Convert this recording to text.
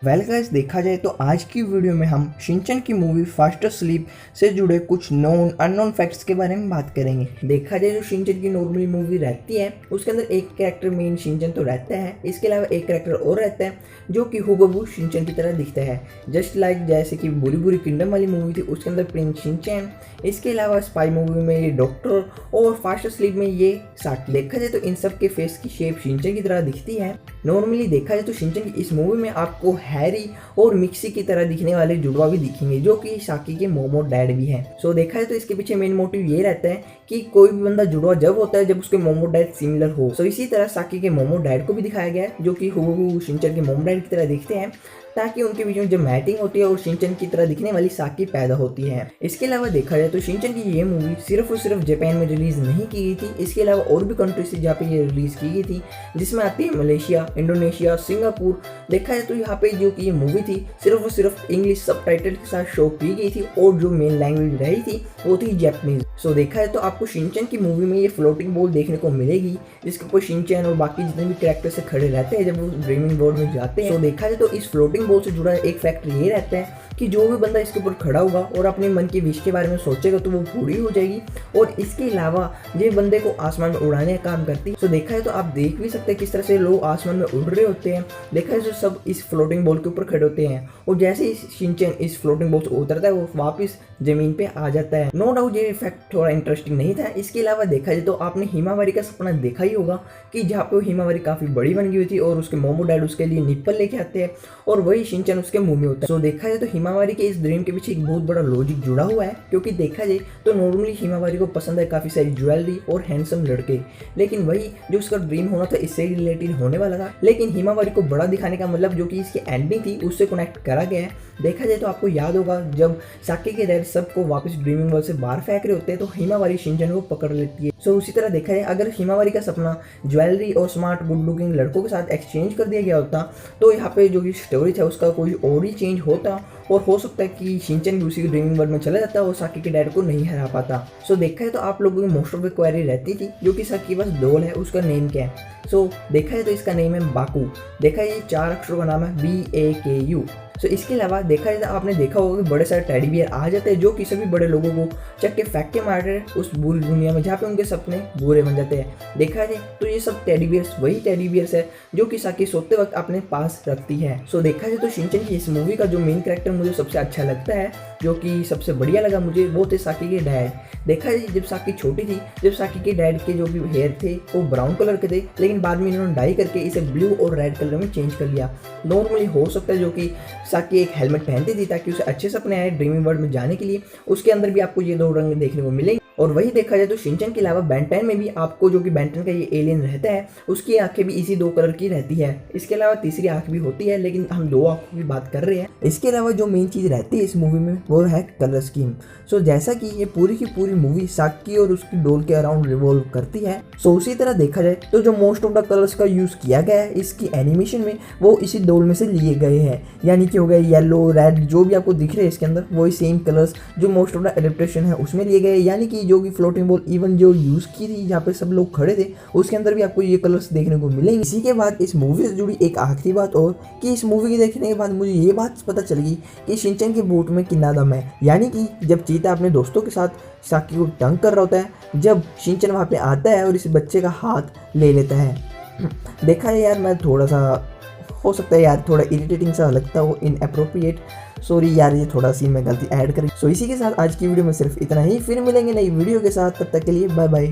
Well guys, देखा जाए तो आज की वीडियो में हम शिनचैन की मूवी फास्टर स्लीप से जुड़े कुछ नोन अननोन फैक्ट्स के बारे में बात करेंगे। देखा जाए तो शिनचैन की नॉर्मली मूवी रहती है, उसके अंदर एक कैरेक्टर मेन शिनचैन तो रहता है, इसके अलावा एक कैरेक्टर और रहता है जो कि हूबहू शिनचैन की तरह दिखता है। जस्ट लाइक जैसे कि बुरी बुरी किंगडम वाली मूवी थी, उसके अंदर प्रिंस शिनचैन, इसके अलावा स्पाई मूवी में ये डॉक्टर और फास्टर स्लीप में ये साकी। देखा जाए तो इन सब के फेस की शेप शिनचैन की तरह दिखती है। नॉर्मली देखा जाए तो शिनचैन की इस मूवी में आपको हैरी और मिक्सी की तरह दिखने वाले जुड़वा भी दिखेंगे जो कि साकी के मोमो डैड भी हैं। सो देखा जाए तो इसके पीछे मेन मोटिव ये रहता है कि कोई भी बंदा जुड़वा जब होता है जब उसके मोमो डैड सिमिलर हो। सो इसी तरह साकी के मोमो डैड को भी दिखाया गया है जो कि हूबहू शिनचैन के मोमो डैड की तरह दिखते हैं, ताकि उनके बीच में जब मैटिंग होती है और शिनचैन की तरह दिखने वाली साकी पैदा होती है। इसके अलावा देखा जाए तो शिनचैन की ये मूवी सिर्फ और सिर्फ जापान में रिलीज नहीं की गई थी, इसके अलावा और भी कंट्रीज से जहाँ पे ये रिलीज की गई थी, जिसमें आती है मलेशिया, इंडोनेशिया, सिंगापुर। देखा जाए तो यहाँ पे जो कि ये मूवी थी सिर्फ और सिर्फ इंग्लिश सबटाइटल के साथ शो की गई थी और जो मेन लैंग्वेज रही थी वो थी जापानीज। सो देखा जाए तो आपको शिनचैन की मूवी में ये फ्लोटिंग बॉल देखने को मिलेगी, जिसके ऊपर शिनचैन और बाकी जितने भी कैरेक्टर से खड़े रहते हैं जब वो ड्रीमिंग वर्ल्ड में जाते हैं। तो देखा जाए तो इस फ्लोटिंग बॉल से जुड़ा एक फैक्टर ये रहता है कि जो भी बंदा इसके ऊपर खड़ा होगा और अपने मन की विश के बारे में सोचेगा तो वो पूरी हो जाएगी, और इसके अलावा ये बंदे को आसमान में उड़ाने का काम करती है। तो देखा है तो आप देख भी सकते हैं किस तरह से लोग आसमान में उड़ रहे होते हैं। देखा है तो सब इस फ्लोटिंग बॉल के ऊपर खड़े होते हैं, और जैसे ही शिनचैन इस फ्लोटिंग बॉल से उतरता है वो वापस जमीन पे आ जाता है। नो डाउट ये फैक्ट थोड़ा इंटरेस्टिंग नहीं था। इसके अलावा देखा जाए तो आपने हिमावारी का सपना देखा ही होगा कि जहाँ पे हिमावारी काफी बड़ी बन गई हुई थी और उसके मोमो डैड उसके लिए निप्पल लेके आते हैं और वही शिनचैन उसके मुंह में होता है। सो देखा जाए तो हिमावारी के इस ड्रीम के पीछे एक बहुत बड़ा लॉजिक जुड़ा हुआ है, क्योंकि देखा जाए तो नॉर्मली हिमावारी को पसंद है काफी सारी ज्वेलरी और हैंडसम लड़के, लेकिन वही जो उसका ड्रीम होना था इससे रिलेटेड होने वाला था, लेकिन हिमावारी को बड़ा दिखाने का मतलब जो कि इसकी एंडिंग थी उससे कनेक्ट करा गया है। देखा जाए तो आपको याद होगा जब साकी के डैड सबको वापस ड्रीमिंग वर्ल्ड से बाहर फेंक रहे होते हैं तो हिमावारी शिनचैन को पकड़ लेती है। सो उसी तरह देखा जाए अगर हिमावारी का सपना ज्वेलरी और स्मार्ट गुड लुकिंग लड़कों के साथ एक्सचेंज कर दिया गया होता तो यहाँ पे जो भी स्टोरी था उसका कोई और ही चेंज होता, और हो सकता है कि शिनचैन भी उसी ड्रीमिंग वर्ल्ड में चला जाता और साकी के डैड को नहीं हरा पाता। सो देखा है तो आप लोगों की मोस्ट ऑफ द क्वेरी रहती थी जो कि साकी के पास डॉल है उसका नेम क्या है। सो देखा है तो इसका नेम है बाकू। देखा है ये 4 अक्षरों का नाम है BAKU। सो इसके अलावा देखा जाए तो आपने देखा होगा कि बड़े सारे टेडी बियर आ जाते हैं जो कि सभी बड़े लोगों को चक के फेंक के मार रहे हैं उस बुरी दुनिया में जहाँ पे उनके सपने बुरे बन जाते हैं। देखा जाए तो ये सब टेडी बियर्स वही टेडी बियर्स है जो कि साकी सोते वक्त अपने पास रखती है। सो देखा जाए तो शिनचैन की इस मूवी का जो मेन कैरेक्टर मुझे सबसे अच्छा लगता है, जो कि सबसे बढ़िया लगा मुझे, वो थे साकी के डैड। देखा जाए जब साकी छोटी थी, जब साकी के डैड के जो भी हेयर थे वो ब्राउन कलर के थे, लेकिन बाद में इन्होंने डाई करके इसे ब्लू और रेड कलर में चेंज कर लिया। नॉर्मली हो सकता है जो कि साकी एक हेलमेट पहनती थी ताकि उसे अच्छे सपने आए ड्रीमिंग वर्ल्ड में जाने के लिए, उसके अंदर भी आपको ये 2 रंग देखने को मिलेंगे। और वही देखा जाए तो शिनचैन के अलावा बेन 10 में भी आपको जो कि बेन 10 का ये एलियन रहता है उसकी आंखें भी इसी 2 कलर की रहती है। इसके अलावा तीसरी आंख भी होती है, लेकिन हम 2 आंखों की बात कर रहे हैं। इसके अलावा जो मेन चीज़ रहती है इस मूवी में वो है कलर स्कीम। सो जैसा कि ये पूरी की पूरी मूवी साकी और उसकी डॉल के अराउंड रिवॉल्व करती है, सो उसी तरह देखा जाए तो जो मोस्ट ऑफ द कलर्स का यूज़ किया गया है इसकी एनिमेशन में वो इसी डॉल में से लिए गए हैं, यानी कि हो गया येलो रेड जो भी आपको दिख रहे हैं इसके अंदर वही सेम कलर्स जो मोस्ट ऑफ द एडेप्टेशन है उसमें लिए गए, यानी कि जो कि फ्लोटिंग बॉल इवन जो यूज़ की थी जहाँ पे सब लोग खड़े थे उसके अंदर भी आपको ये कलर्स देखने को मिलेंगे। इसी के बाद इस मूवी से जुड़ी एक आखिरी बात और कि इस मूवी के देखने के बाद मुझे ये बात पता चली कि शिनचैन के बूट में कितना दम है, यानी कि जब चीता अपने दोस्तों के साथ साकी को तंग कर रहा होता है, जब शिनचैन वहाँ पे आता है और इस बच्चे का हाथ ले लेता है। देखा है यार, मैं थोड़ा सा हो सकता है यार थोड़ा इरिटेटिंग सा लगता हो, इनअप्रोप्रिएट, सॉरी यार ये थोड़ा सी मैं गलती ऐड करी। सो इसी के साथ आज की वीडियो में सिर्फ इतना ही, फिर मिलेंगे नई वीडियो के साथ, तब तक के लिए बाय बाय।